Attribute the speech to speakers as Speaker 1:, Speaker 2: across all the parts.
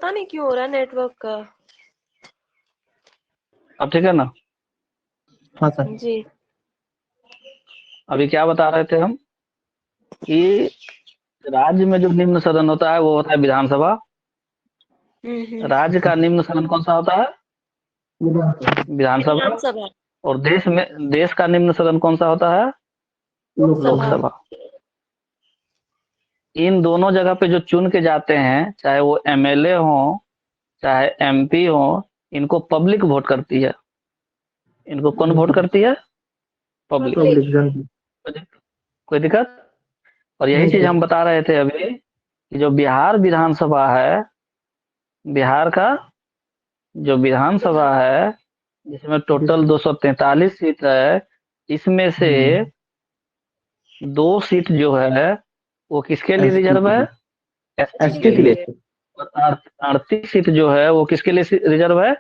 Speaker 1: पता नहीं क्यों हो रहा है नेटवर्क का।
Speaker 2: अब ठीक है ना?
Speaker 3: हाँ सर।
Speaker 1: जी।
Speaker 2: अभी क्या बता रहे थे हम कि राज्य में जो निम्न सदन होता है वो होता है विधानसभा। राज्य का निम्न सदन कौन सा होता है? विधानसभा।
Speaker 1: विधानसभा।
Speaker 2: और देश का निम्न सदन कौन सा होता है? लोकसभा। इन दोनों जगह पे जो चुन के जाते हैं, चाहे वो एमएलए हो चाहे एमपी हो, इनको पब्लिक वोट करती है। इनको कौन वोट करती है? पब्लिक। कोई दिक्कत? और यही चीज हम बता रहे थे अभी कि जो बिहार विधानसभा है, बिहार का जो विधानसभा है, जिसमें टोटल 243 सीट है, इसमें से 2 सीट जो है वो किसके लिए रिजर्व है? एसटी के लिए। और 38 सीट जो है वो किसके लिए रिजर्व है?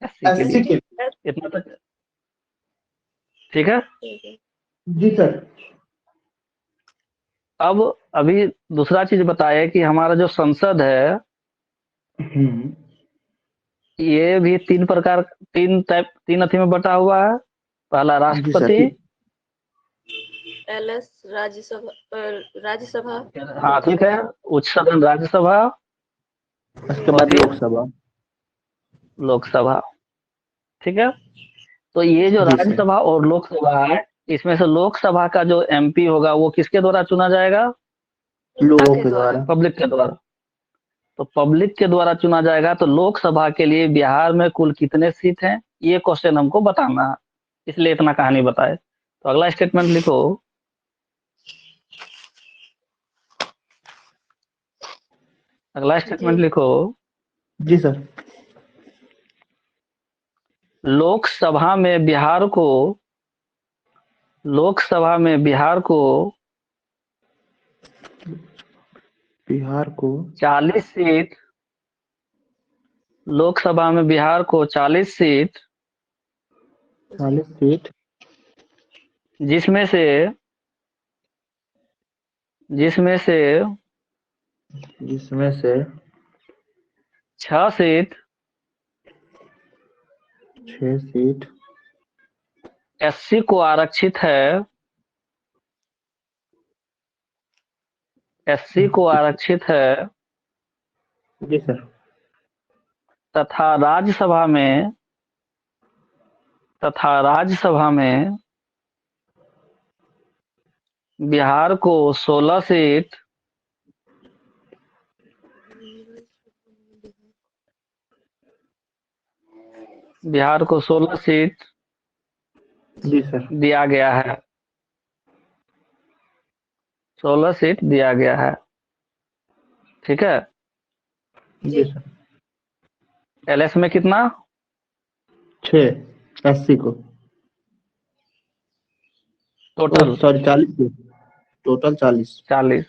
Speaker 2: एससी के लिए। इतना तक ठीक है?
Speaker 3: जी सर।
Speaker 2: अब अभी दूसरा चीज बताए कि हमारा जो संसद है ये भी 3 अथी में बटा हुआ है। पहला राष्ट्रपति,
Speaker 1: एलएस राज्यसभा।
Speaker 2: हाँ ठीक है, उच्च सदन राज्यसभा,
Speaker 3: उसके बाद लोकसभा।
Speaker 2: लोकसभा। ठीक है, तो ये जो राज्यसभा और लोकसभा है, इसमें से लोकसभा का जो एमपी होगा वो किसके द्वारा चुना जाएगा?
Speaker 3: लोगों के द्वारा,
Speaker 2: पब्लिक के द्वारा। तो पब्लिक के द्वारा चुना जाएगा। तो लोकसभा के लिए बिहार में कुल कितने सीट हैं, ये क्वेश्चन हमको बताना है, इसलिए इतना कहानी बताए। तो अगला स्टेटमेंट लिखो। अगला स्टेटमेंट लिखो।
Speaker 3: जी सर।
Speaker 2: लोकसभा में बिहार को 40 सीट, लोकसभा में बिहार को 40 सीट,
Speaker 3: 40 सीट,
Speaker 2: जिसमें से 6 सीट
Speaker 3: 6 सीट
Speaker 2: एससी को आरक्षित है, एससी को आरक्षित है,
Speaker 3: जी सर।
Speaker 2: तथा राज्यसभा में बिहार को 16 सीट, बिहार को 16 सीट
Speaker 3: जी सर।
Speaker 2: दिया गया है, 16 सीट दिया गया है। ठीक है,
Speaker 3: जी सर।
Speaker 2: एलएस में कितना?
Speaker 3: 6 80 को,
Speaker 2: टोटल
Speaker 3: सॉरी 40 को, टोटल 40।
Speaker 2: 40।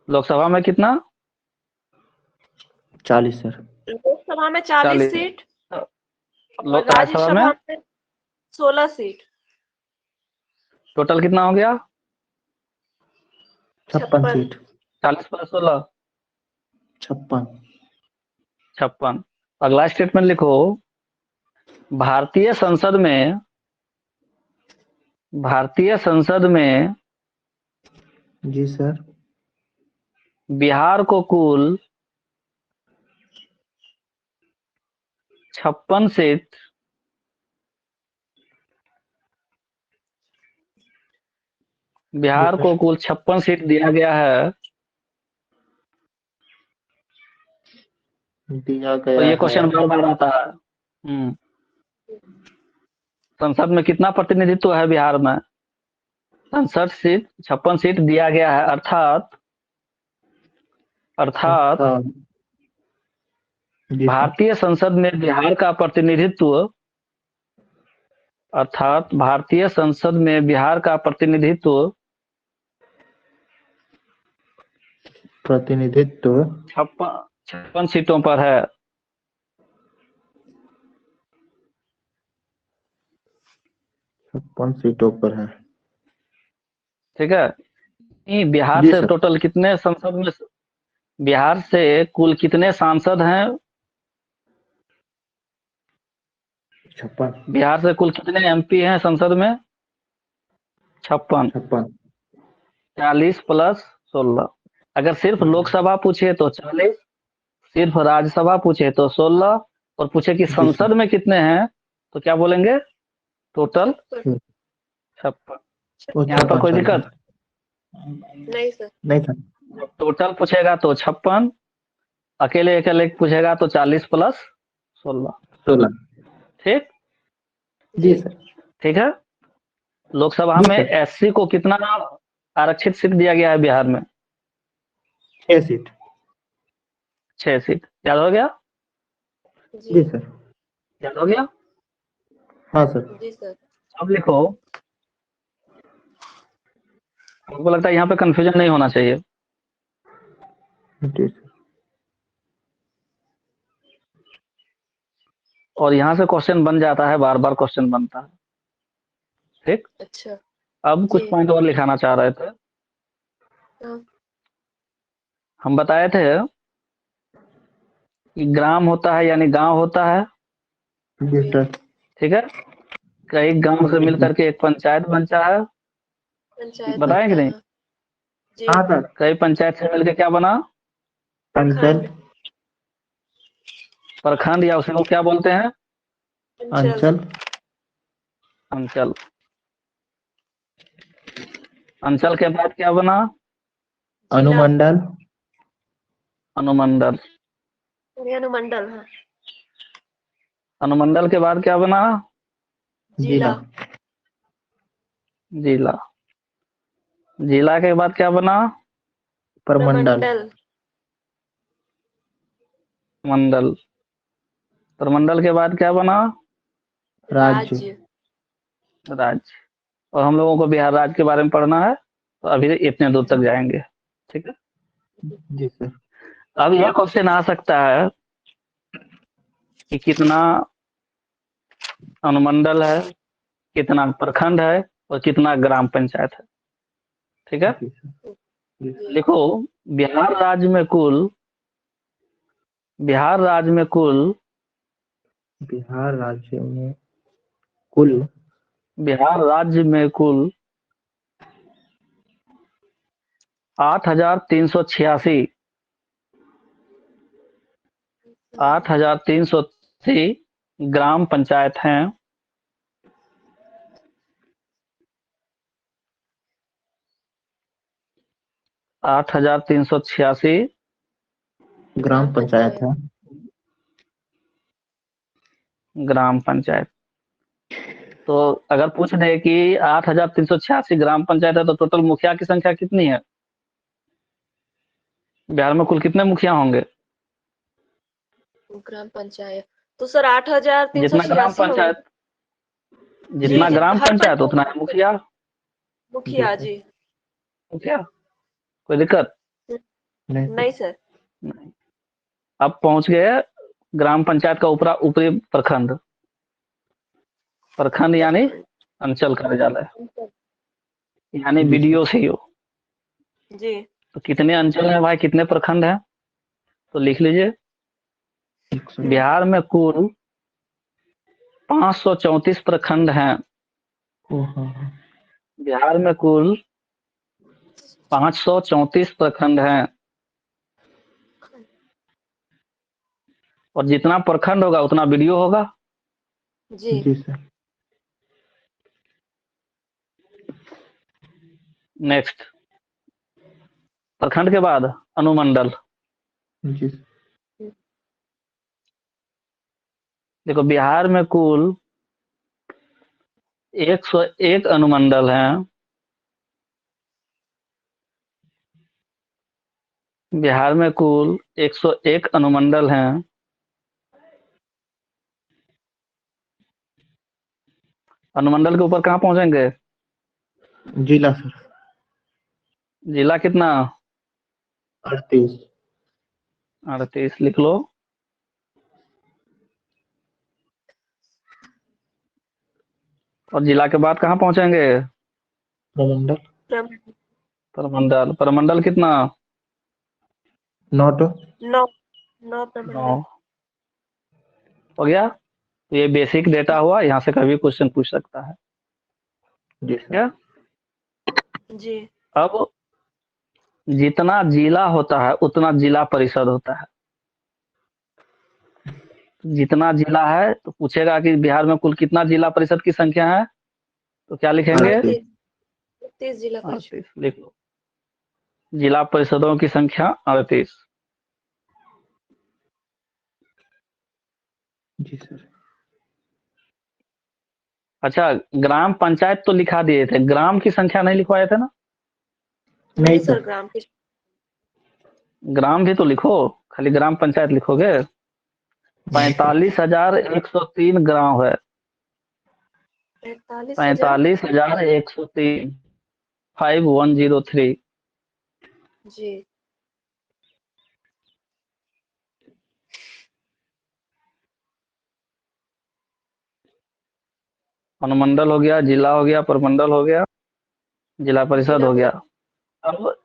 Speaker 2: लोकसभा में कितना?
Speaker 3: 40 सर।
Speaker 1: लोकसभा में 40 सीट और
Speaker 2: राज्यसभा में
Speaker 1: 16 सीट।
Speaker 2: टोटल कितना हो गया?
Speaker 3: 56 सीट।
Speaker 2: 40 + 16
Speaker 3: 56।
Speaker 2: अगला स्टेटमेंट लिखो। भारतीय संसद में
Speaker 3: जी सर।
Speaker 2: बिहार को कुल 56 सीट, बिहार को कुल 56 सीट दिया गया है। तो ये क्वेश्चन बार बार आता है। संसद में कितना प्रतिनिधित्व है बिहार में? 66 सीट, 56 सीट दिया गया है, अर्थात भारतीय संसद में बिहार का प्रतिनिधित्व, अर्थात भारतीय संसद में बिहार का प्रतिनिधित्व 56 सीटों पर है।
Speaker 3: 56 सीटों पर है।
Speaker 2: ठीक है, बिहार से टोटल कितने संसद में बिहार से कुल कितने सांसद हैं?
Speaker 3: 56।
Speaker 2: बिहार से कुल कितने एमपी हैं संसद में? 56।
Speaker 3: 56।
Speaker 2: 40 प्लस 16। अगर सिर्फ लोकसभा पूछे तो 40, सिर्फ राज्यसभा पूछे तो 16, और पूछे कि
Speaker 3: जी सर।
Speaker 2: संसद में कितने हैं तो क्या बोलेंगे? टोटल 56।
Speaker 3: वो
Speaker 2: यहाँ पर
Speaker 3: 56
Speaker 2: कोई
Speaker 3: सर।
Speaker 2: दिक्कत?
Speaker 1: नहीं सर।
Speaker 3: नहीं सर।
Speaker 2: टोटल पूछेगा तो 56, अकेले अकेले पूछेगा तो 40 प्लस 16।
Speaker 3: 16।
Speaker 2: ठीक।
Speaker 3: जी सर।
Speaker 2: ठीक है। लोकसभा
Speaker 3: जी
Speaker 2: में
Speaker 3: सर।
Speaker 2: एससी को कितना आरक्षित सीट दिया गया है बिहार में?
Speaker 3: 6 सीट।
Speaker 2: 6 सीट। याद हो गया?
Speaker 3: जी सर।
Speaker 2: याद हो गया?
Speaker 3: हाँ सर।
Speaker 1: जी सर।
Speaker 2: अब लिखो। हमको लगता है यहाँ पे कंफ्यूजन नहीं होना चाहिए।
Speaker 3: जी सर।
Speaker 2: और यहाँ से क्वेश्चन बन जाता है, बार बार क्वेश्चन बनता है। ठीक।
Speaker 1: अच्छा।
Speaker 2: अब कुछ
Speaker 1: जी।
Speaker 2: पॉइंट और लिखाना चाह रहे थे।
Speaker 1: हाँ।
Speaker 2: हम बताए थे कि ग्राम होता है यानी गांव होता है।
Speaker 3: जी सर।
Speaker 2: ठीक है। कई गांव से
Speaker 3: जी
Speaker 2: मिलकर के एक पंचायत बनता है।
Speaker 1: पंचायत
Speaker 2: बताएं कि
Speaker 1: बनता
Speaker 2: नहीं?
Speaker 1: है। जी।
Speaker 3: हाँ सर।
Speaker 2: कई पंचायत से मिलकर क्या बना?
Speaker 3: अंचल।
Speaker 1: प्रखंड।
Speaker 2: प्रखंड, या उसी को क्या बोलते हैं?
Speaker 1: अंचल।
Speaker 3: अंचल।
Speaker 2: अंचल। अंचल के बाद क्या बना?
Speaker 1: जिला।
Speaker 3: अनुमंडल।
Speaker 2: अनुमंडल।
Speaker 1: ये अनुमंडल। हाँ।
Speaker 2: अनुमंडल के बाद क्या बना?
Speaker 3: जिला।
Speaker 1: जिला।
Speaker 2: जिला। जिला के बाद क्या बना?
Speaker 3: प्रमंडल।
Speaker 1: प्रमंडल।
Speaker 2: मंडल। प्रमंडल के बाद क्या बना?
Speaker 3: राज्य।
Speaker 1: राज्य।
Speaker 2: राज्य। और हम लोगों को बिहार राज्य के बारे में पढ़ना है, तो अभी इतने दूर तक जाएंगे। ठीक है।
Speaker 3: जी सर।
Speaker 2: अब यह क्वेश्चन आ सकता है कि कितना अनुमंडल है, कितना प्रखंड है, और कितना ग्राम पंचायत है। ठीक है।
Speaker 3: जी सर। जी सर।
Speaker 1: जी।
Speaker 2: लिखो। बिहार राज्य में कुल बिहार राज्य में कुल
Speaker 3: बिहार राज्य में कुल
Speaker 2: बिहार राज्य में कुल 8,386 8,380 ग्राम पंचायत हैं। 8,386
Speaker 3: ग्राम पंचायत है।
Speaker 2: ग्राम पंचायत। तो अगर पूछ दे कि 8,386 ग्राम पंचायत है तो टोटल मुखिया की संख्या कितनी है? बिहार में कुल कितने मुखिया होंगे?
Speaker 1: ग्राम पंचायत तो सर 8,386
Speaker 2: जितना ग्राम
Speaker 1: होंगे।
Speaker 2: पंचायत
Speaker 1: जी
Speaker 2: जितना ग्राम
Speaker 1: हर
Speaker 2: पंचायत
Speaker 1: पंचायत
Speaker 2: उतना है मुखिया।
Speaker 3: जी
Speaker 1: मुखिया।
Speaker 3: सर।
Speaker 1: जी।
Speaker 2: मुखिया। कोई दिक्कत
Speaker 3: नहीं
Speaker 1: नहीं
Speaker 3: सर।
Speaker 1: सर।
Speaker 2: नहीं। अब पहुंच गए ग्राम पंचायत का ऊपरी प्रखंड। प्रखंड यानी
Speaker 1: प्रखंड।
Speaker 2: अंचल कार्यालय, यानी
Speaker 3: जी सर।
Speaker 2: BDO CO.
Speaker 1: जी।
Speaker 2: तो कितने अंचल है भाई, कितने प्रखंड है? तो लिख लीजिए।
Speaker 3: एक सर।
Speaker 2: बिहार में कुल 534 प्रखंड हैं।
Speaker 3: ओ हाँ हाँ।
Speaker 2: बिहार में कुल 534 प्रखंड हैं। और जितना प्रखंड होगा उतना बीडीओ होगा।
Speaker 1: जी।
Speaker 3: जी सर।
Speaker 2: नेक्स्ट। प्रखंड के बाद अनुमंडल।
Speaker 3: जी
Speaker 2: देखो बिहार में कुल 101 अनुमंडल हैं। बिहार में कुल 101 अनुमंडल हैं। अनुमंडल के ऊपर कहाँ पहुंचेंगे?
Speaker 3: जिला सर।
Speaker 2: जिला कितना?
Speaker 3: 38।
Speaker 2: 38 लिख लो। और जिला के बाद कहाँ पहुंचेंगे?
Speaker 3: प्रमंडल।
Speaker 1: प्रम
Speaker 2: प्रमंडल। प्रमंडल कितना?
Speaker 3: नोट।
Speaker 1: 9 9
Speaker 2: 9
Speaker 1: प्रमंडल।
Speaker 2: हो गया। तो ये बेसिक डेटा हुआ, यहाँ से कभी क्वेश्चन पूछ सकता है।
Speaker 3: जी
Speaker 2: ठीक
Speaker 3: सर।
Speaker 2: है।
Speaker 1: जी।
Speaker 2: अब जितना जिला होता है उतना जिला परिषद होता है। जितना जिला है तो पूछेगा कि बिहार में कुल कितना जिला परिषद की संख्या है, तो क्या लिखेंगे?
Speaker 3: 38।
Speaker 1: 38 जिला परिषद।
Speaker 2: 38 लिख लो। जिला परिषदों की संख्या 38।
Speaker 3: जी सर।
Speaker 2: अच्छा, ग्राम पंचायत तो लिखा दिए थे, ग्राम की संख्या नहीं लिखवाए थे ना?
Speaker 1: नहीं
Speaker 3: नहीं
Speaker 1: सर,
Speaker 3: सर।
Speaker 1: ग्राम की
Speaker 2: ग्राम भी तो लिखो, खाली ग्राम पंचायत लिखोगे? 45,103 ग्राम है।
Speaker 1: 45,000।
Speaker 2: 45,103, 5103।
Speaker 1: जी।
Speaker 2: अनुमंडल हो गया, जिला हो गया, प्रमंडल हो गया, जिला परिषद
Speaker 1: जिला
Speaker 2: हो गया।
Speaker 1: परिषद।
Speaker 2: अब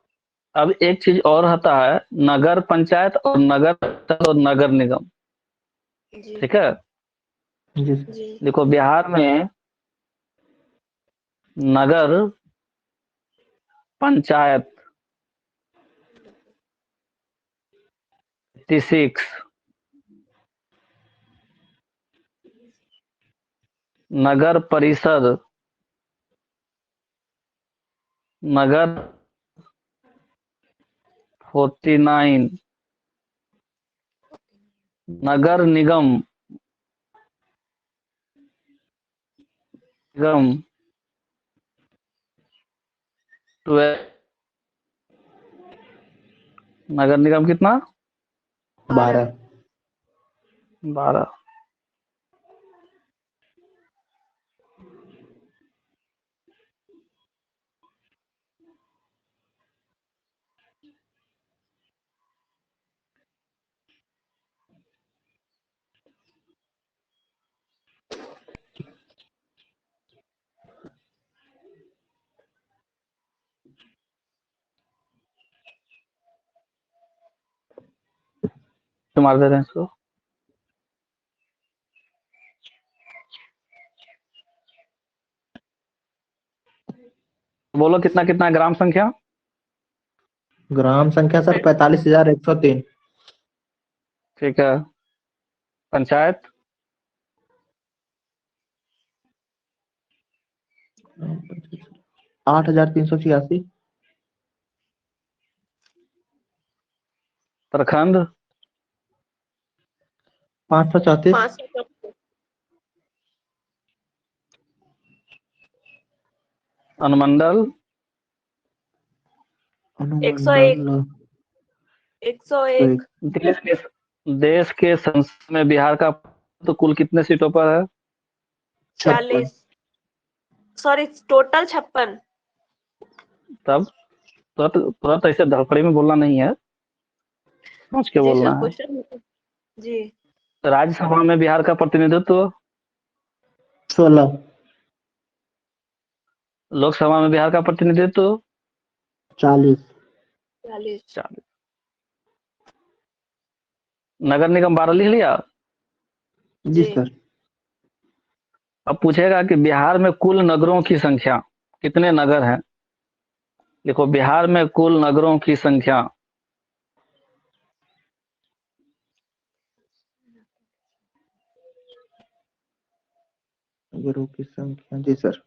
Speaker 2: अब एक चीज और आता है, नगर पंचायत और नगर परिषद और नगर निगम।
Speaker 1: जी।
Speaker 2: ठीक है।
Speaker 3: जी सर।
Speaker 1: जी।
Speaker 2: देखो बिहार में नगर पंचायत 86, नगर परिषद नगर 49, नगर निगम निगम 12, नगर निगम कितना?
Speaker 3: 12।
Speaker 2: 12। मार दे रहे हैं इसको। बोलो कितना कितना ग्राम संख्या?
Speaker 3: ग्राम संख्या सर 45,103।
Speaker 2: ठीक है। पंचायत?
Speaker 3: 8,386।
Speaker 2: प्रखंड?
Speaker 3: 534।
Speaker 1: 500।
Speaker 2: अनुमंडल?
Speaker 1: 101।
Speaker 3: अनुमंडल
Speaker 1: 101।
Speaker 3: 101।
Speaker 2: देश के संसद में बिहार का तो कुल कितने सीटों पर है?
Speaker 3: 56।
Speaker 1: 40। Sorry, total 56।
Speaker 2: तब तुरंत तुरंत ऐसे धड़पड़ी में बोलना नहीं है, सोच के
Speaker 1: जी
Speaker 2: बोलना
Speaker 1: सर,
Speaker 2: है।
Speaker 1: क्वेश्चन। जी।
Speaker 2: राज्यसभा में बिहार का प्रतिनिधित्व?
Speaker 3: 16।
Speaker 2: लोकसभा में बिहार का प्रतिनिधित्व?
Speaker 3: 40।
Speaker 1: 40।
Speaker 2: 40। नगर निगम 12 लिख लिया।
Speaker 3: जी
Speaker 1: जी।
Speaker 3: सर।
Speaker 2: अब पूछेगा कि बिहार में कुल नगरों की संख्या, कितने नगर हैं? देखो बिहार में कुल नगरों की संख्या
Speaker 3: नगरों की संख्या। जी सर।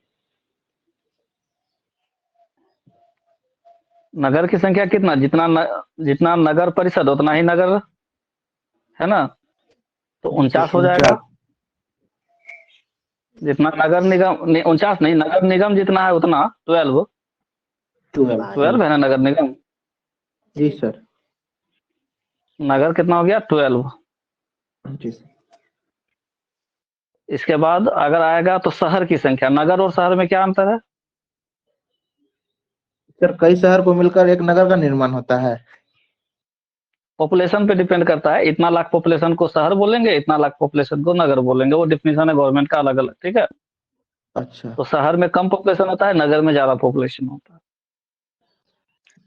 Speaker 2: नगर की संख्या कितना, जितना नगर परिषद उतना ही नगर है ना, तो
Speaker 3: जी सर।
Speaker 2: 49 हो जाएगा।
Speaker 3: 49।
Speaker 2: जितना नगर निगम 49 नहीं, नगर निगम जितना है उतना 12।
Speaker 3: 12।
Speaker 2: 12 है ना नगर निगम।
Speaker 3: जी
Speaker 1: जी।
Speaker 3: सर।
Speaker 2: नगर कितना हो गया? 12।
Speaker 3: जी सर।
Speaker 2: इसके बाद अगर आएगा तो शहर की संख्या, नगर और शहर में क्या अंतर है?
Speaker 3: सर कई शहर को मिलकर एक नगर का निर्माण होता है।
Speaker 2: पॉपुलेशन पे डिपेंड करता है, इतना लाख पॉपुलेशन को शहर बोलेंगे, इतना लाख पॉपुलेशन को नगर बोलेंगे, वो डिफिनेशन है गवर्नमेंट का अलग अलग। ठीक है।
Speaker 3: अच्छा।
Speaker 2: तो शहर में कम पॉपुलेशन होता है, नगर में ज्यादा पॉपुलेशन होता है।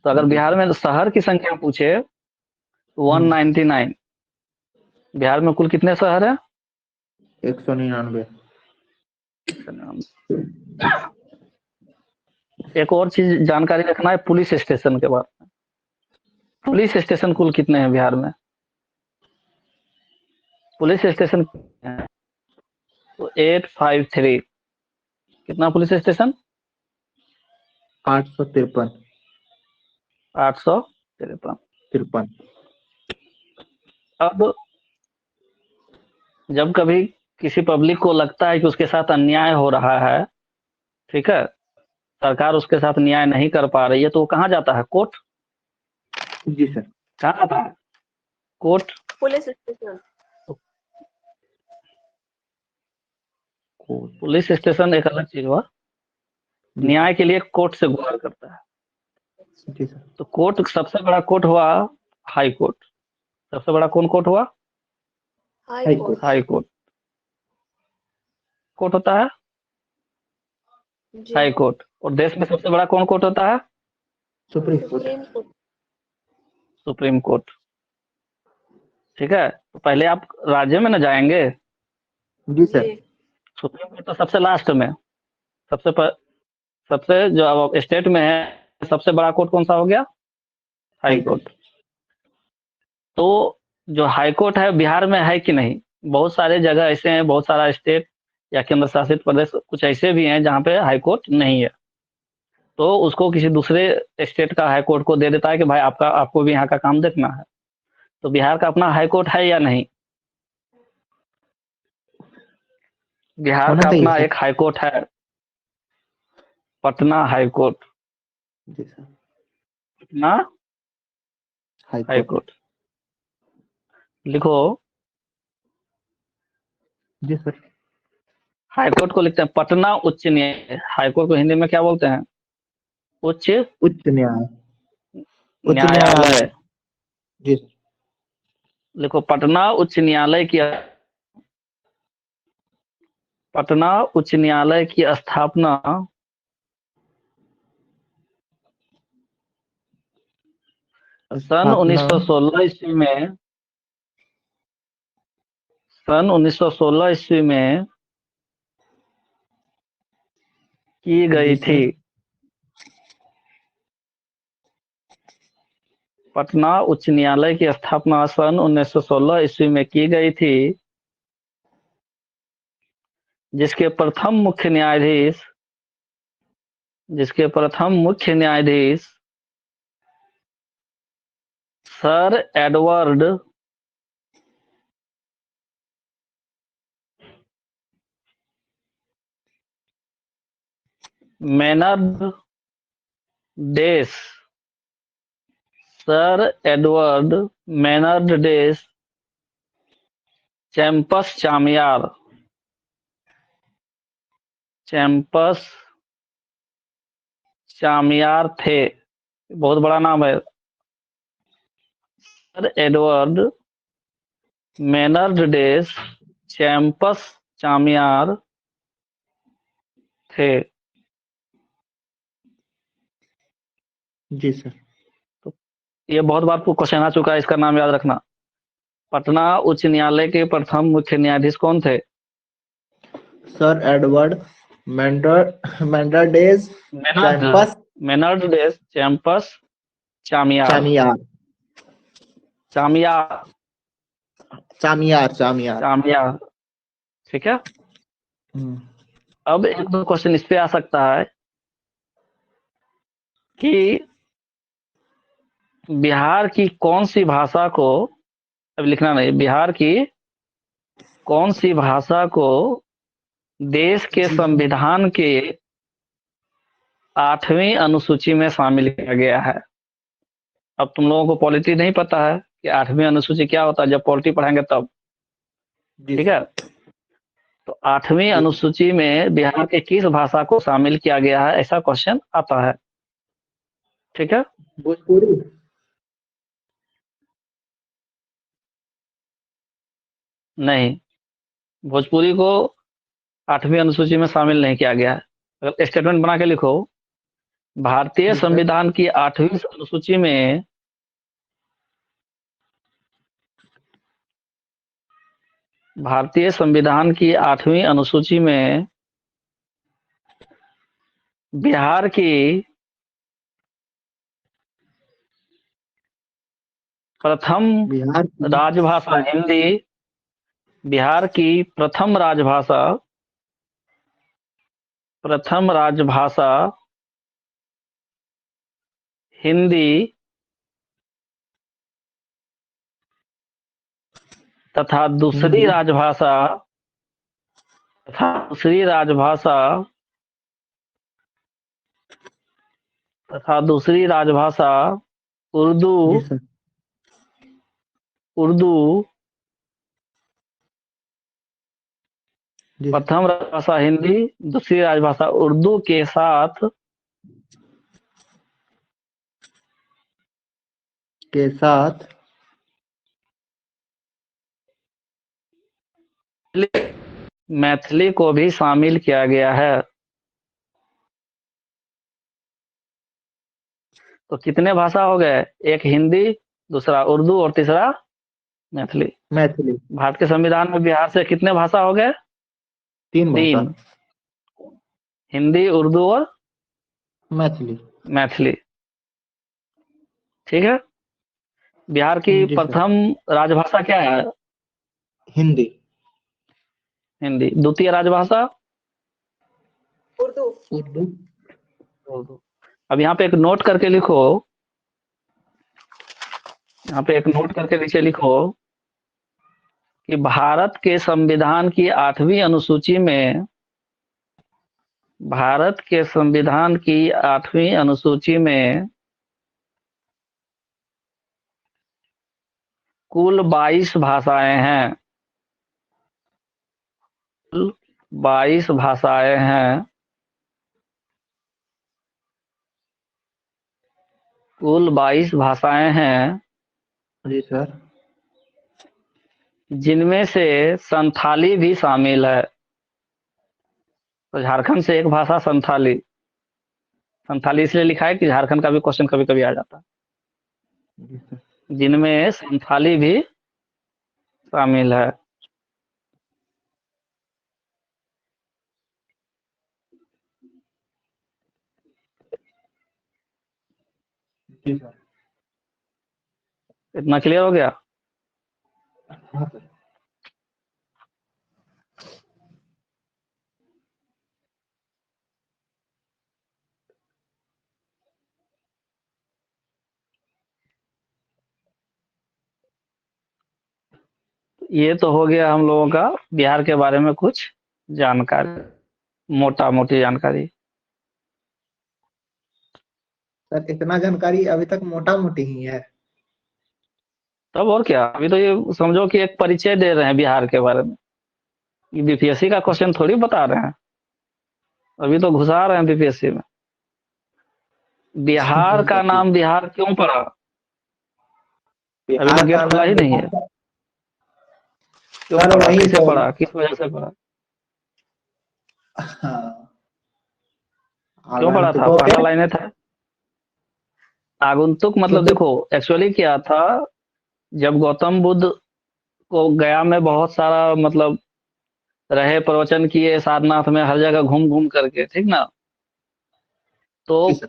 Speaker 2: तो अगर
Speaker 3: जी
Speaker 2: बिहार
Speaker 3: सर।
Speaker 2: में शहर की संख्या पूछे 199। बिहार में कुल कितने शहर है?
Speaker 3: 199।
Speaker 2: एक और चीज जानकारी रखना है पुलिस स्टेशन के बारे में। पुलिस स्टेशन कुल कितने हैं बिहार में? पुलिस स्टेशन तो 853। कितना पुलिस स्टेशन?
Speaker 3: 853।
Speaker 2: 853।
Speaker 3: 53।
Speaker 2: अब जब कभी किसी पब्लिक को लगता है कि उसके साथ अन्याय हो रहा है, ठीक है, सरकार उसके साथ न्याय नहीं कर पा रही है, तो वो कहाँ जाता है? कोर्ट।
Speaker 3: जी सर।
Speaker 2: कहाँ जाता है? Court.
Speaker 1: Police station.
Speaker 2: Police station एक अलग चीज हुआ,
Speaker 3: जी
Speaker 2: न्याय के लिए कोर्ट से गुहार करता है।
Speaker 3: जी सर।
Speaker 2: तो कोर्ट, सबसे बड़ा कोर्ट हुआ हाई कोर्ट। सबसे बड़ा कौन कोर्ट हुआ?
Speaker 1: High court.
Speaker 2: High court. Court होता है
Speaker 1: जी।
Speaker 2: High court. और देश में सबसे बड़ा कौन कोर्ट होता है?
Speaker 3: Supreme court.
Speaker 1: Supreme court.
Speaker 2: Supreme court. ठीक है, तो पहले आप राज्य में न जाएंगे?
Speaker 3: जी सर।
Speaker 1: जी।
Speaker 2: सुप्रीम कोर्ट तो सबसे लास्ट में। सबसे जो अब स्टेट में है, सबसे बड़ा कोर्ट कौन सा हो गया? High court. तो जो हाई कोर्ट है बिहार में है कि नहीं? बहुत सारे जगह ऐसे हैं, बहुत सारा स्टेट या केंद्र शासित प्रदेश कुछ ऐसे भी हैं जहाँ पे हाई कोर्ट नहीं है, तो उसको किसी दूसरे स्टेट का हाई कोर्ट को दे देता है कि भाई आपको भी यहाँ का काम देखना है। तो बिहार का अपना हाई कोर्ट है या नहीं? बिहार
Speaker 3: होना
Speaker 2: का
Speaker 3: चाहिए
Speaker 2: अपना
Speaker 3: सर।
Speaker 2: एक हाई कोर्ट है, पटना हाई कोर्ट।
Speaker 3: जी sir.
Speaker 2: Patna
Speaker 3: high
Speaker 2: high
Speaker 3: court.
Speaker 2: Court. लिखो,
Speaker 3: जी सर।
Speaker 2: हाई कोर्ट को लिखते हैं पटना उच्च न्यायालय। हाई कोर्ट को हिंदी में क्या बोलते हैं? उच्च
Speaker 3: उच्च न्यायालय। उच्च
Speaker 2: न्यायालय।
Speaker 3: न्यायालय। जी सर।
Speaker 2: लिखो पटना उच्च न्यायालय की, पटना उच्च न्यायालय की स्थापना सन
Speaker 3: स्थापना
Speaker 2: 1916 ईस्वी में, सन 1916 ईस्वी में की
Speaker 3: जी
Speaker 2: गई थी।
Speaker 3: सर।
Speaker 2: पटना उच्च न्यायालय की स्थापना सन 1916 ईस्वी में की गई थी, जिसके प्रथम मुख्य न्यायाधीश, जिसके प्रथम मुख्य न्यायाधीश सर एडवर्ड मेनर्ड डेस, सर एडवर्ड मेनर्ड डेस चैम्पस चामियार, चैम्पस चामियार थे। बहुत बड़ा नाम है। सर एडवर्ड मेनर्ड डेस चैम्पस चामियार थे।
Speaker 3: जी सर।
Speaker 2: तो ये बहुत बार क्वेश्चन आ चुका है, इसका नाम याद रखना। पटना उच्च न्यायालय के प्रथम मुख्य न्यायाधीश कौन थे?
Speaker 3: Sir Edward मेंडरडेज
Speaker 2: Maynard
Speaker 3: campus
Speaker 2: Maynard डेस चैम्पस चामियार।
Speaker 3: चामियार।
Speaker 2: चामियार।
Speaker 3: चामियार। चामियार।
Speaker 2: चामियार। ठीक है।
Speaker 3: हम्म।
Speaker 2: अब एक दो क्वेश्चन इस पे आ सकता है कि बिहार की कौन सी भाषा को, अब लिखना नहीं, बिहार की कौन सी भाषा को देश के
Speaker 3: जी सर।
Speaker 2: संविधान के 8वीं अनुसूची में शामिल किया गया है? अब तुम लोगों को पॉलिटी नहीं पता है कि 8वीं अनुसूची क्या होता है, जब पॉलिटी पढ़ेंगे तब।
Speaker 3: जी
Speaker 2: ठीक
Speaker 3: सर।
Speaker 2: है, तो 8वीं
Speaker 3: जी सर।
Speaker 2: अनुसूची में बिहार के किस भाषा को शामिल किया गया है, ऐसा क्वेश्चन आता है। ठीक है।
Speaker 3: भोजपुरी।
Speaker 2: नहीं, भोजपुरी को 8वीं अनुसूची में शामिल नहीं किया गया है। अगर स्टेटमेंट बना के लिखो, भारतीय
Speaker 3: जी सर।
Speaker 2: संविधान की 8वीं अनुसूची में भारतीय संविधान की 8वीं अनुसूची में बिहार की प्रथम
Speaker 3: बिहार की
Speaker 2: राजभाषा हिंदी, बिहार की प्रथम राजभाषा हिंदी तथा दूसरी
Speaker 3: हिंदी
Speaker 2: राजभाषा दूसरी राजभाषा उर्दू
Speaker 3: जी सर।
Speaker 2: उर्दू
Speaker 3: जी
Speaker 2: प्रथम राजभाषा हिंदी, दूसरी राजभाषा उर्दू के साथ
Speaker 3: के साथ
Speaker 2: मैथिली को भी शामिल किया गया है। तो कितने भाषा हो गए? एक हिंदी, दूसरा उर्दू और तीसरा मैथिली।
Speaker 3: मैथिली
Speaker 2: भारत के संविधान में बिहार से कितने भाषा हो गए?
Speaker 3: 3 भाषा
Speaker 2: 3, हिंदी, उर्दू और
Speaker 3: मैथिली।
Speaker 2: मैथिली। ठीक है। बिहार की
Speaker 3: जी सर।
Speaker 2: प्रथम राजभाषा क्या है?
Speaker 3: हिंदी
Speaker 2: हिंदी। द्वितीय राजभाषा
Speaker 1: उर्दू।
Speaker 3: उर्दू
Speaker 2: उर्दू। अब यहाँ पे एक नोट करके लिखो, यहाँ पे एक नोट करके नीचे लिखो कि भारत के संविधान की 8वीं अनुसूची में, भारत के संविधान की 8वीं अनुसूची में कुल 22 भाषाएं हैं। कुल 22 भाषाएं हैं। कुल 22 भाषाएं हैं,
Speaker 3: जी सर।
Speaker 2: जिनमें से संथाली भी शामिल है। तो झारखंड से एक भाषा संथाली। संथाली इसलिए लिखा है कि झारखंड का भी क्वेश्चन कभी कभी आ जाता है।
Speaker 3: जी सर।
Speaker 2: जिनमें संथाली भी शामिल है।
Speaker 3: जी सर।
Speaker 2: इतना क्लियर हो गया?
Speaker 3: हाँ सर।
Speaker 2: ये तो हो गया हम लोगों का बिहार के बारे में कुछ जानकारी, मोटा मोटी जानकारी।
Speaker 3: सर इतना जानकारी अभी तक मोटा मोटी ही है।
Speaker 2: तब और क्या, अभी तो ये समझो कि एक परिचय दे रहे हैं बिहार के बारे में। ये बीपीएससी का क्वेश्चन थोड़ी बता रहे हैं, अभी तो घुसा रहे हैं बीपीएससी में। बिहार
Speaker 3: जी
Speaker 2: का
Speaker 3: सर।
Speaker 2: नाम बिहार क्यों पड़ा? अभी तो
Speaker 3: बिहार
Speaker 2: गेट
Speaker 3: का
Speaker 2: खुला ही
Speaker 3: नाम
Speaker 2: नहीं है।
Speaker 3: बिहार।
Speaker 2: क्यों
Speaker 3: सर
Speaker 2: पड़ा,
Speaker 3: वही
Speaker 2: कैसे
Speaker 3: तो।
Speaker 2: पड़ा, किस वजह से पड़ा?
Speaker 3: हाँ
Speaker 2: क्यों पड़ा था?
Speaker 3: आगंतुकों के।
Speaker 2: पहला लाइन था आगंतुक, मतलब
Speaker 3: क्योंकि
Speaker 2: देखो एक्चुअली क्या था, जब गौतम बुद्ध को गया में बहुत सारा मतलब रहे, प्रवचन किए सारनाथ में, हर जगह घूम घूम करके, ठीक ना। तो
Speaker 3: जी सर।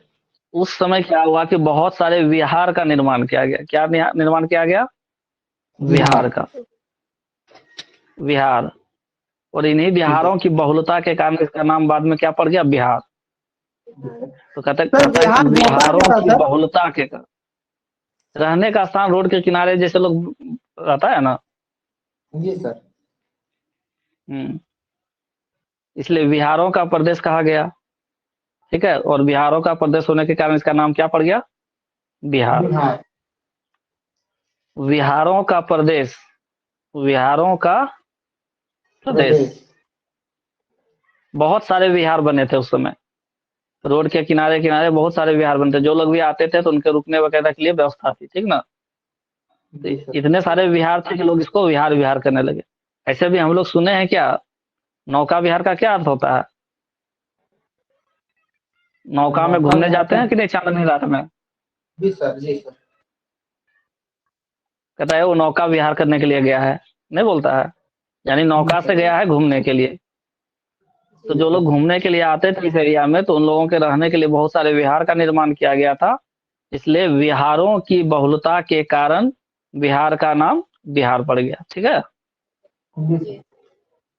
Speaker 2: उस समय क्या हुआ कि बहुत सारे विहार का निर्माण किया गया। क्या निर्माण किया गया? विहार
Speaker 3: बिहार।
Speaker 2: का। विहार। और इन्हीं
Speaker 3: जी सर।
Speaker 2: बिहारों की बहुलता के कारण इसका नाम बाद में क्या पड़ गया? बिहार। तो कहता
Speaker 3: सर
Speaker 2: कहता है कि
Speaker 3: बिहार होता क्या
Speaker 2: बिहारों
Speaker 3: था
Speaker 2: की
Speaker 3: सर?
Speaker 2: बहुलता के कारण, रहने का स्थान, रोड के किनारे जैसे लोग रहता है ना।
Speaker 3: जी सर।
Speaker 2: इसलिए बिहारों का प्रदेश कहा गया। ठीक है। और बिहारों का प्रदेश होने के कारण इसका नाम क्या पड़ गया? बिहार।
Speaker 3: बिहार
Speaker 2: विहारों का प्रदेश, विहारों का प्रदेश।
Speaker 3: प्रदेश।
Speaker 2: बहुत सारे विहार बने थे उस समय, रोड के किनारे किनारे बहुत सारे विहार बनते, जो लोग भी आते थे तो उनके रुकने वगैरह के लिए व्यवस्था थी, ठीक ना। तो
Speaker 3: जी सर।
Speaker 2: इतने सारे विहार थे कि लोग इसको विहार विहार करने लगे। ऐसे भी हम लोग सुने हैं क्या, नौका विहार का क्या अर्थ होता है? नौका में
Speaker 3: नौका
Speaker 2: घूमने
Speaker 3: विहार
Speaker 2: जाते
Speaker 3: का।
Speaker 2: हैं कि नहीं चांदनी रात में?
Speaker 3: जी सर। जी सर।
Speaker 2: कहता है वो नौका विहार करने के लिए गया है, नहीं बोलता है? यानी नौका से गया है घूमने के लिए। तो जो लोग घूमने के लिए आते थे इस एरिया में, तो उन लोगों के रहने के लिए बहुत सारे विहार का निर्माण किया गया था। इसलिए विहारों की बहुलता के कारण बिहार का नाम बिहार पड़ गया। ठीक है,
Speaker 3: जी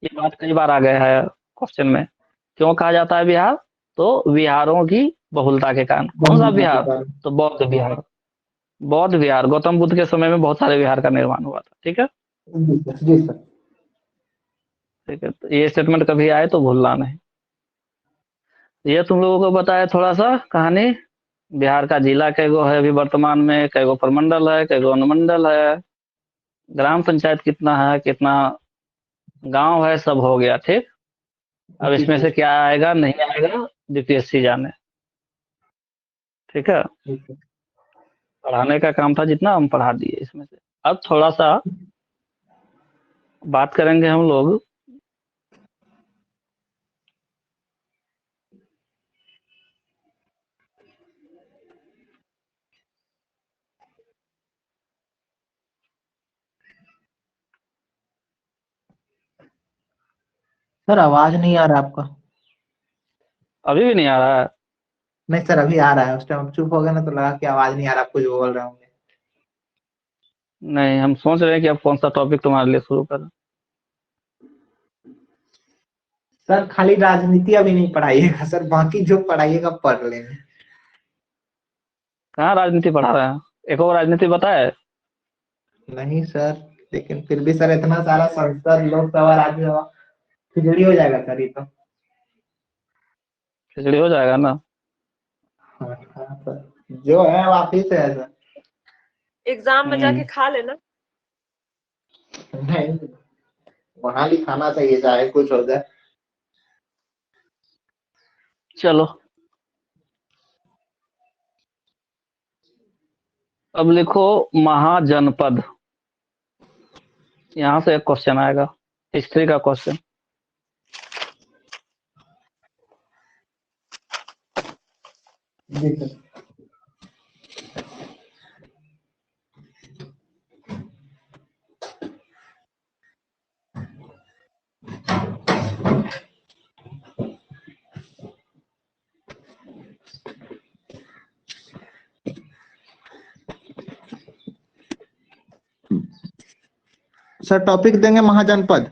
Speaker 2: ये बात कई बार आ गया है क्वेश्चन में। क्यों कहा जाता है बिहार? तो विहारों की बहुलता के कारण। कौन सा
Speaker 3: बहुलता के
Speaker 2: बिहार?
Speaker 3: कारण।
Speaker 2: तो बौद्ध विहार। बौद्ध विहार, गौतम बुद्ध के समय में बहुत सारे विहार का निर्माण हुआ था। ठीक है,
Speaker 3: जी सर, जी सर।
Speaker 2: ठीक है, तो ये स्टेटमेंट कभी आए तो भूलना नहीं। ये तुम लोगों को बताया थोड़ा सा कहानी। बिहार का जिला कैगो है अभी वर्तमान में, कैगो प्रमंडल है, कैगो अनुमंडल है, ग्राम पंचायत कितना है, कितना गांव है, सब हो गया। ठीक, अब
Speaker 3: जी
Speaker 2: इसमें
Speaker 3: जी
Speaker 2: से क्या आएगा नहीं आएगा यूपीएससी जाने। ठीक है,
Speaker 3: ठीक है।
Speaker 2: पढ़ाने का काम था, जितना हम पढ़ा दिए इसमें से। अब थोड़ा सा बात करेंगे हम लोग।
Speaker 3: सर आवाज नहीं आ रहा आपका।
Speaker 2: अभी भी नहीं आ रहा है?
Speaker 3: नहीं सर, अभी आ रहा है। उस टाइम चुप हो गया ना तो लगा कि आवाज नहीं आ रहा, आप कुछ बोल रहे होंगे।
Speaker 2: नहीं, हम सोच रहे हैं कि अब कौन सा टॉपिक तुम्हारे लिए शुरू करें।
Speaker 3: सर खाली राजनीति अभी नहीं पढ़ाइएगा सर, बाकी जो पढ़ाइएगा पढ़ लेंगे।
Speaker 2: कहाँ राजनीति पढ़ा रहे हैं? एक और राजनीति बताए?
Speaker 3: नहीं सर, लेकिन फिर भी सर इतना सारा संसद, लोकसभा, राज्यसभा, खिचड़ी हो जाएगा सर ये तो।
Speaker 2: खिचड़ी हो जाएगा ना?
Speaker 3: हाँ हाँ सर, जो है वो आप ही से है सर।
Speaker 1: एग्जाम में जाके खा लेना।
Speaker 3: नहीं, वहां भी खाना चाहिए चाहे कुछ हो जाए।
Speaker 2: चलो, अब लिखो महाजनपद। यहाँ से एक क्वेश्चन आएगा, हिस्ट्री का क्वेश्चन।
Speaker 3: जी सर। सर टॉपिक देंगे महाजनपद।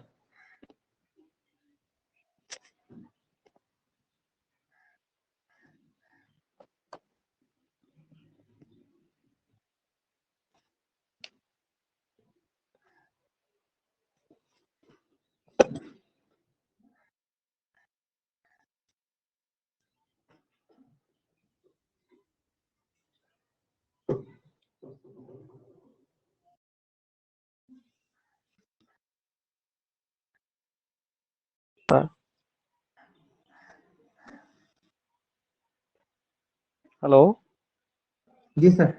Speaker 2: हेलो,
Speaker 3: जी सर।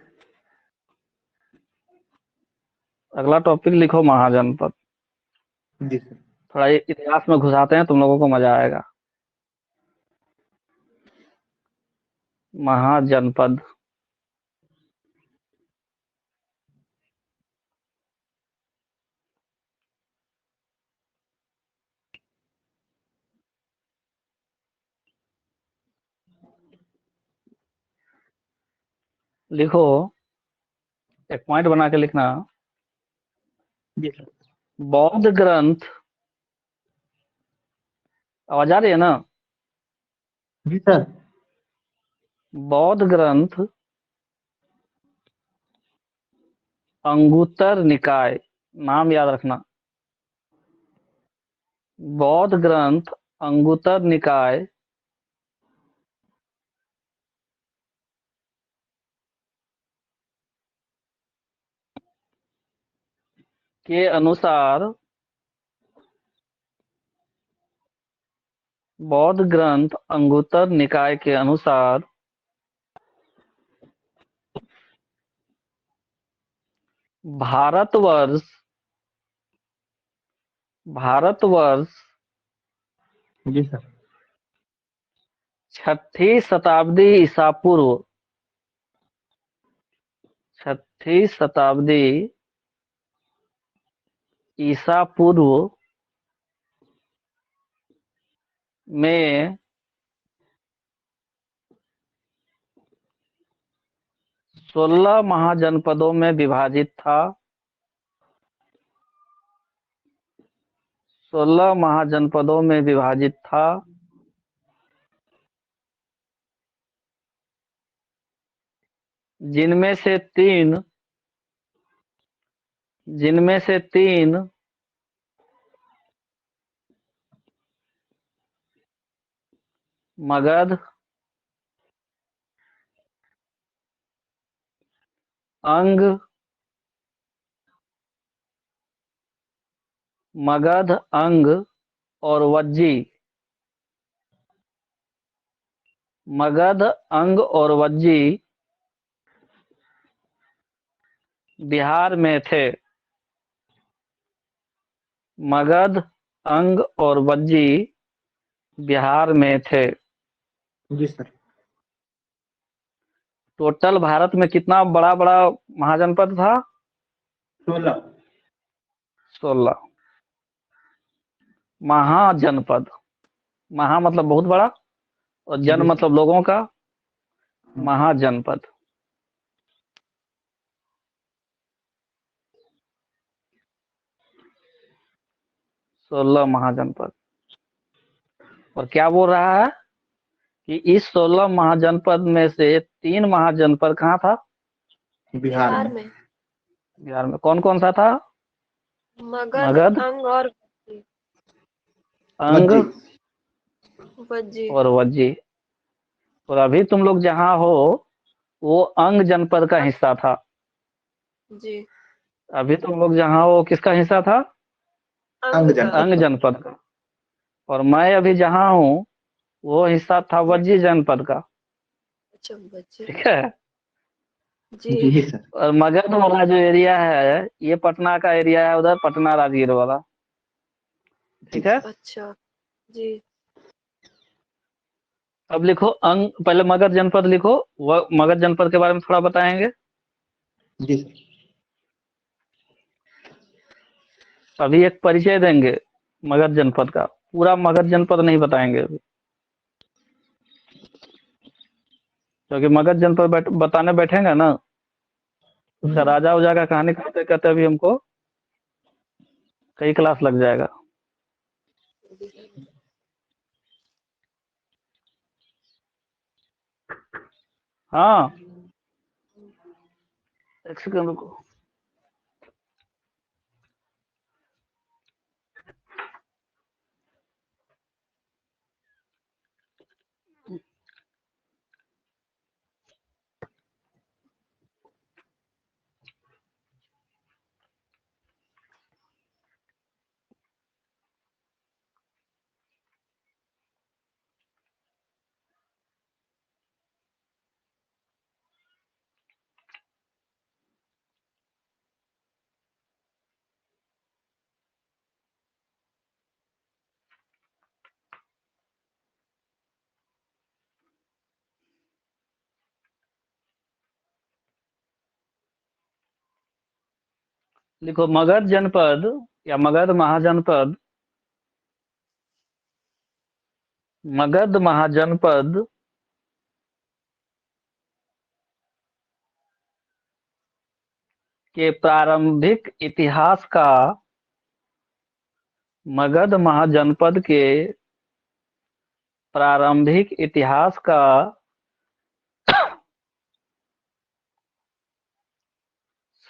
Speaker 2: अगला टॉपिक लिखो महाजनपद।
Speaker 3: जी सर।
Speaker 2: थोड़ा ये इतिहास में घुसाते हैं, तुम लोगों को मजा आएगा। महाजनपद। लिखो, एक पॉइंट बना के लिखना।
Speaker 3: जी सर।
Speaker 2: बौद्ध ग्रंथ, आवाज आ रही है ना?
Speaker 3: जी सर।
Speaker 2: बौद्ध ग्रंथ अंगुत्तर निकाय, नाम याद रखना। बौद्ध ग्रंथ अंगुत्तर निकाय के अनुसार, बौद्ध ग्रंथ अंगुत्तर निकाय के अनुसार भारतवर्ष भारतवर्ष
Speaker 3: जी सर।
Speaker 2: छठी शताब्दी ईसा पूर्व, छठी शताब्दी ईसा पूर्व में 16 महाजनपदों में विभाजित था। 16 महाजनपदों में विभाजित था। जिनमें से तीन मगध, अंग, और वज्जी। मगध, अंग और वज्जी बिहार में थे। मगध, अंग और वज्जी बिहार में थे।
Speaker 3: जी सर।
Speaker 2: टोटल भारत में कितना बड़ा बड़ा महाजनपद था?
Speaker 3: 16।
Speaker 2: 16 महाजनपद। महा मतलब बहुत बड़ा, और जन
Speaker 3: जी सर।
Speaker 2: मतलब लोगों का। महाजनपद। सोलह महाजनपद। और क्या बोल रहा है कि इस 16 महाजनपद में से 3 महाजनपद कहाँ था?
Speaker 3: बिहार
Speaker 1: बिहार
Speaker 3: में।
Speaker 1: में।
Speaker 2: बिहार में कौन कौन सा था?
Speaker 1: मगध,
Speaker 2: मगध,
Speaker 1: अंग और
Speaker 2: अंग
Speaker 3: वज्जी।
Speaker 1: वज्जी।
Speaker 2: और वज्जी। और अभी तुम लोग जहाँ हो वो अंग जनपद का हिस्सा था।
Speaker 1: जी।
Speaker 2: अभी तुम लोग जहाँ हो किसका हिस्सा था?
Speaker 3: अंग
Speaker 1: अंग का।
Speaker 2: अंग
Speaker 3: जनपद का।
Speaker 2: जनपद का। और मैं अभी जहाँ हूँ वो हिस्सा था वज्जी जनपद का।
Speaker 1: अच्छा, वज्जी।
Speaker 2: ठीक है।
Speaker 1: जी।
Speaker 3: जी सर।
Speaker 2: और मगध वाला जो एरिया है ये पटना का एरिया है, उधर पटना राजगीर वाला। ठीक है।
Speaker 1: अच्छा। जी।
Speaker 2: अब लिखो अंग, पहले मगध जनपद लिखो। वह मगध जनपद के बारे में थोड़ा बताएंगे।
Speaker 3: जी सर।
Speaker 2: अभी एक परिचय देंगे मगध जनपद का, पूरा मगध जनपद नहीं बताएंगे अभी, क्योंकि मगध जनपद बताने बैठेंगे ना उसका राजा उजा का कहानी करते करते अभी हमको कई क्लास लग जाएगा। हाँ, एक सेकंड रुको। लिखो मगध जनपद या मगध महाजनपद। मगध महाजनपद के प्रारंभिक इतिहास का मगध महाजनपद के प्रारंभिक इतिहास का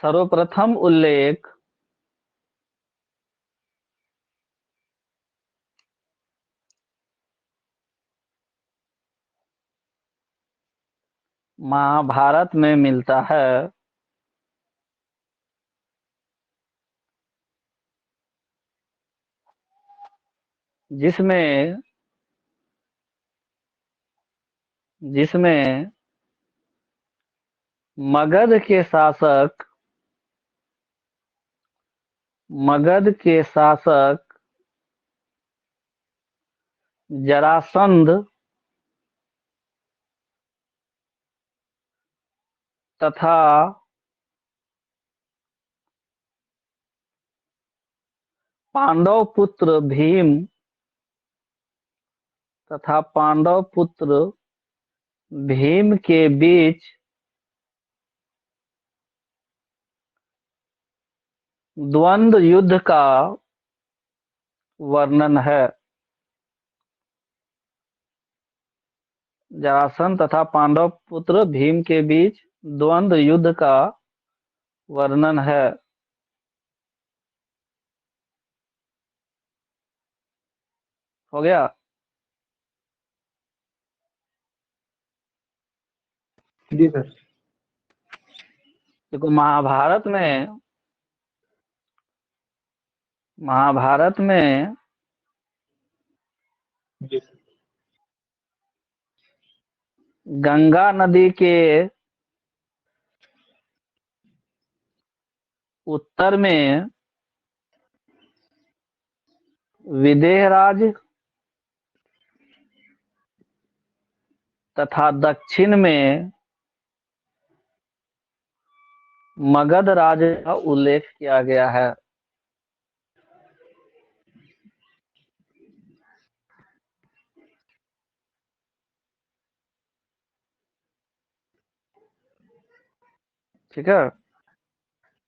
Speaker 2: सर्वप्रथम उल्लेख महाभारत में मिलता है। जिसमें जिसमें मगध के शासक जरासंध तथा पांडव पुत्र भीम तथा पांडव पुत्र भीम के बीच द्वंद्व युद्ध का वर्णन है। जरासंध तथा पांडव पुत्र भीम के बीच द्वंद्व युद्ध का वर्णन है। हो गया।
Speaker 3: जी सर।
Speaker 2: देखो महाभारत में
Speaker 3: जी सर।
Speaker 2: गंगा नदी के उत्तर में विदेहराज तथा दक्षिण में मगध राज का उल्लेख किया गया है। ठीक है।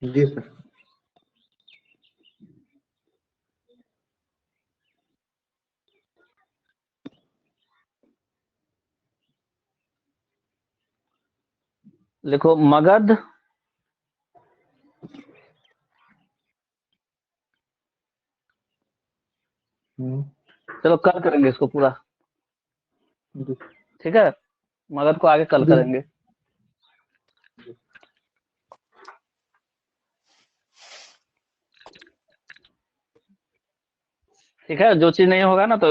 Speaker 3: जी सर।
Speaker 2: लिखो मगध चलो कल करेंगे इसको पूरा।
Speaker 3: जी।
Speaker 2: ठीक है, मगध को आगे कल
Speaker 3: जी।
Speaker 2: करेंगे। ठीक है, जो चीज नहीं होगा ना तो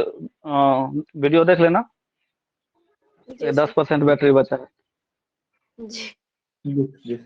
Speaker 2: वीडियो देख लेना।
Speaker 1: जी
Speaker 2: 10% बैटरी बचा है।
Speaker 1: जी।
Speaker 3: जी। जी।